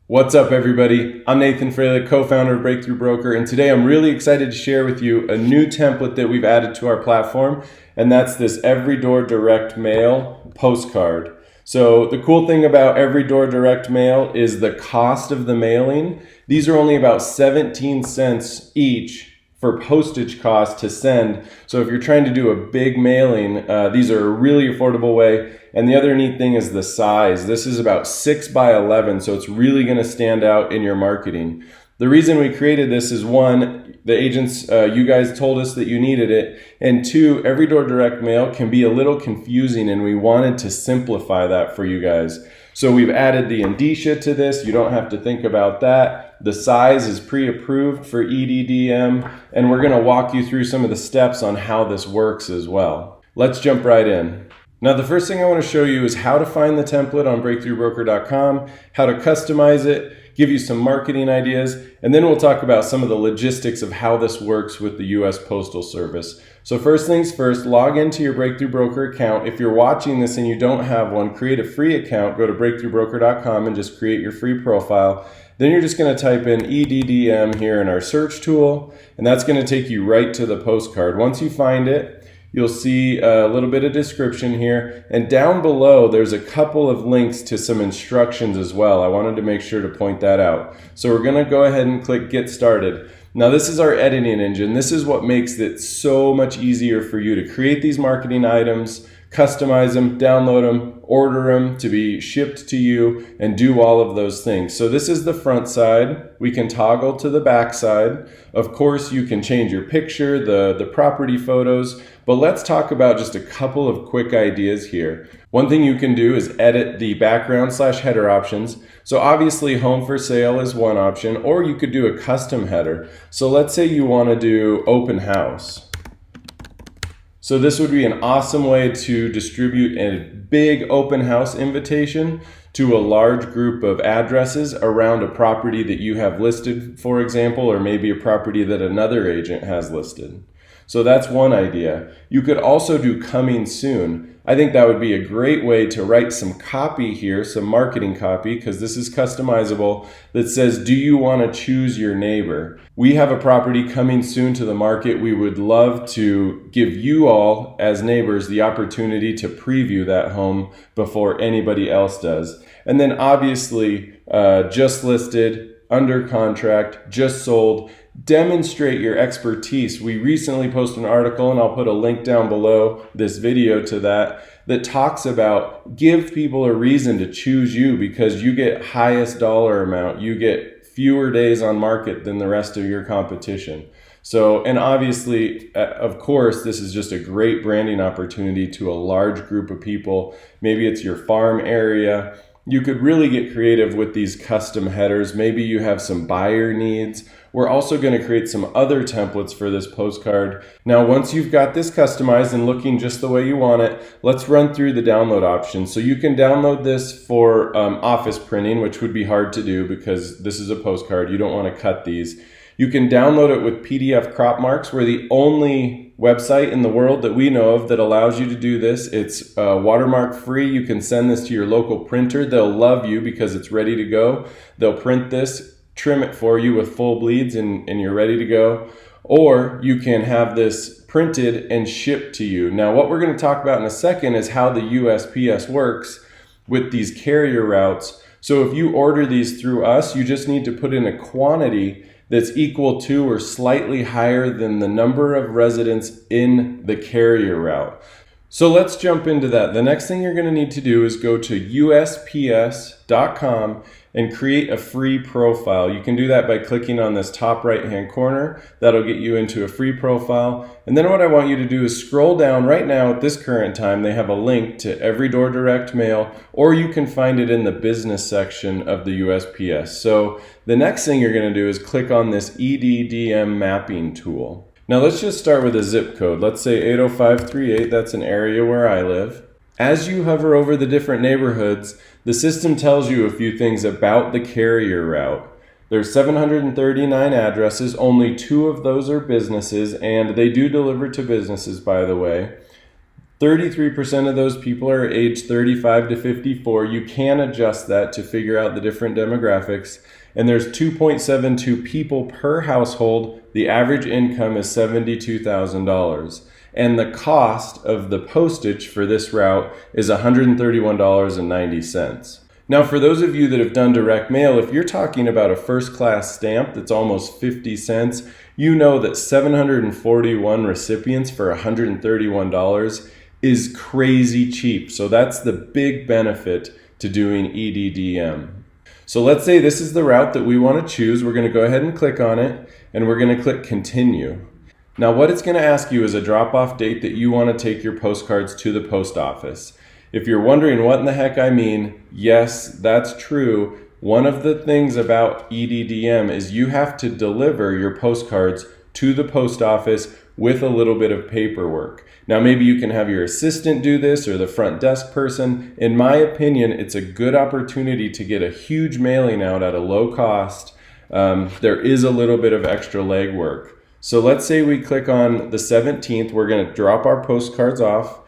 What's up, everybody? I'm Nathan Freilich, co-founder of Breakthrough Broker, and today I'm really excited to share with you a new template that we've added to our platform, and that's this Every Door Direct Mail postcard. So the cool thing about Every Door Direct Mail is the cost of the mailing. These are only about 17 cents each for postage costs to send. So if you're trying to do a big mailing, these are a really affordable way. And the other neat thing is the size. This is about 6 by 11, so it's really going to stand out in your marketing. The reason we created this is one, the agents, you guys told us that you needed it, and two, Every Door Direct Mail can be a little confusing, and we wanted to simplify that for you guys. So we've added the indicia to this. You don't have to think about that. The size is pre-approved for EDDM, and we're going to walk you through some of the steps on how this works as well. Let's jump right in. Now, the first thing I want to show you is how to find the template on breakthroughbroker.com, how to customize it, give you some marketing ideas, and then we'll talk about some of the logistics of how this works with the US Postal Service. So first things first, log into your Breakthrough Broker account. If you're watching this and you don't have one, create a free account. Go to breakthroughbroker.com and just create your free profile. Then you're just going to type in EDDM here in our search tool, and that's going to take you right to the postcard. Once you find it, you'll see a little bit of description here, and down below there's a couple of links to some instructions as well. I wanted to make sure to point that out. So we're going to go ahead and click Get Started. Now this is our editing engine. This is what makes it so much easier for you to create these marketing items, customize them, download them, order them to be shipped to you, and do all of those things. So this is the front side. We can toggle to the back side. Of course, you can change your picture, the property photos, but let's talk about just a couple of quick ideas here. One thing you can do is edit the background/header options. So obviously home for sale is one option, or you could do a custom header. So let's say you want to do open house. So this would be an awesome way to distribute a big open house invitation to a large group of addresses around a property that you have listed, for example, or maybe a property that another agent has listed. So that's one idea. You could also do coming soon. I think that would be a great way to write some copy here, some marketing copy, because this is customizable, that says, do you want to choose your neighbor? We have a property coming soon to the market. We would love to give you all, as neighbors, the opportunity to preview that home before anybody else does. And then obviously, just listed, under contract, just sold. Demonstrate your expertise. We recently posted an article, and I'll put a link down below this video to that talks about give people a reason to choose you because you get highest dollar amount. You get fewer days on market than the rest of your competition. So, and obviously, of course, this is just a great branding opportunity to a large group of people. Maybe it's your farm area. You could really get creative with these custom headers. Maybe you have some buyer needs. We're also going to create some other templates for this postcard. Now, once you've got this customized and looking just the way you want it, let's run through the download options. So you can download this for office printing, which would be hard to do because this is a postcard. You don't want to cut these. You can download it with PDF crop marks. We're the only website in the world that we know of that allows you to do this. It's watermark free. You can send this to your local printer. They'll love you because it's ready to go. They'll print this, trim it for you with full bleeds, and you're ready to go. Or you can have this printed and shipped to you. Now, what we're going to talk about in a second is how the USPS works with these carrier routes. So if you order these through us, you just need to put in a quantity that's equal to or slightly higher than the number of residents in the carrier route. So let's jump into that. The next thing you're going to need to do is go to USPS.com and create a free profile. You can do that by clicking on this top right-hand corner. That'll get you into a free profile. And then what I want you to do is scroll down. Right now at this current time, they have a link to Every Door Direct Mail, or you can find it in the business section of the USPS. So the next thing you're going to do is click on this EDDM mapping tool. Now let's just start with a zip code. Let's say 80538, that's an area where I live. As you hover over the different neighborhoods, the system tells you a few things about the carrier route. There's 739 addresses, only 2 of those are businesses, and they do deliver to businesses, by the way. 33% of those people are age 35 to 54. You can adjust that to figure out the different demographics. And there's 2.72 people per household. The average income is $72,000. And the cost of the postage for this route is $131.90. Now, for those of you that have done direct mail, if you're talking about a first-class stamp that's almost 50 cents, you know that 741 recipients for $131 is crazy cheap. So that's the big benefit to doing EDDM. So let's say this is the route that we want to choose. We're going to go ahead and click on it, and we're going to click continue. Now what it's going to ask you is a drop-off date that you want to take your postcards to the post office. If you're wondering what in the heck I mean, yes, that's true. One of the things about EDDM is you have to deliver your postcards to the post office with a little bit of paperwork. Now maybe you can have your assistant do this or the front desk person. In my opinion, it's a good opportunity to get a huge mailing out at a low cost. There is a little bit of extra legwork. So let's say we click on the 17th, we're going to drop our postcards off.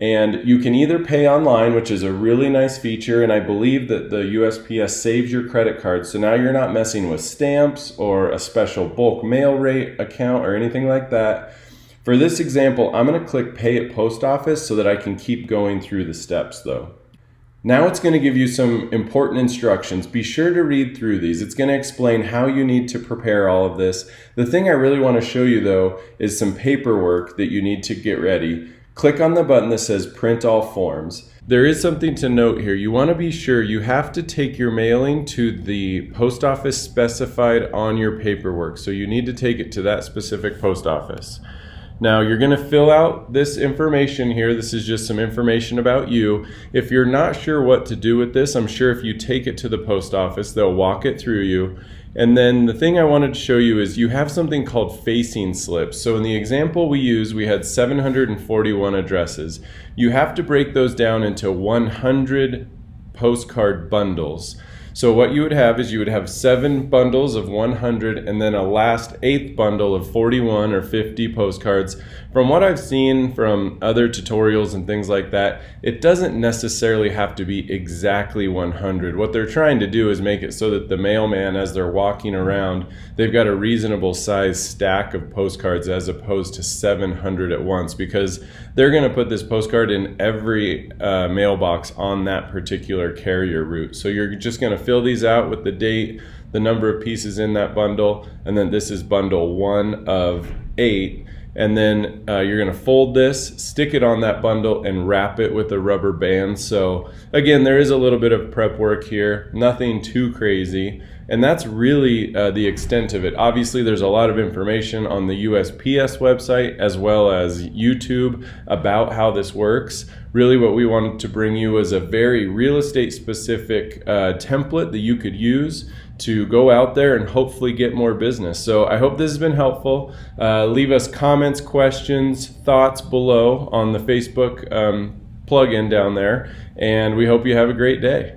And you can either pay online, which is a really nice feature, and I believe that the USPS saves your credit card, so now you're not messing with stamps or a special bulk mail rate account or anything like that. For this example, I'm going to click Pay at Post Office so that I can keep going through the steps though. Now it's going to give you some important instructions. Be sure to read through these. It's going to explain how you need to prepare all of this. The thing I really want to show you though is some paperwork that you need to get ready. Click on the button that says Print All Forms. There is something to note here. You want to be sure you have to take your mailing to the post office specified on your paperwork. So you need to take it to that specific post office. Now you're going to fill out this information here. This is just some information about you. If you're not sure what to do with this, I'm sure if you take it to the post office, they'll walk it through you. And then the thing I wanted to show you is you have something called facing slips. So in the example we used, we had 741 addresses. You have to break those down into 100 postcard bundles. So what you would have is you would have 7 bundles of 100 and then a last 8th bundle of 41 or 50 postcards. From what I've seen from other tutorials and things like that, it doesn't necessarily have to be exactly 100. What they're trying to do is make it so that the mailman, as they're walking around, they've got a reasonable size stack of postcards as opposed to 700 at once, because they're going to put this postcard in every mailbox on that particular carrier route. So you're just going to fill these out with the date, the number of pieces in that bundle, and then this is bundle 1 of 8. And then you're going to fold this, stick it on that bundle, and wrap it with a rubber band. So again, there is a little bit of prep work here, nothing too crazy. And that's really the extent of it. Obviously, there's a lot of information on the USPS website as well as YouTube about how this works. Really what we wanted to bring you was a very real estate specific template that you could use to go out there and hopefully get more business. So I hope this has been helpful. Leave us comments, questions, thoughts below on the Facebook plugin down there, and we hope you have a great day.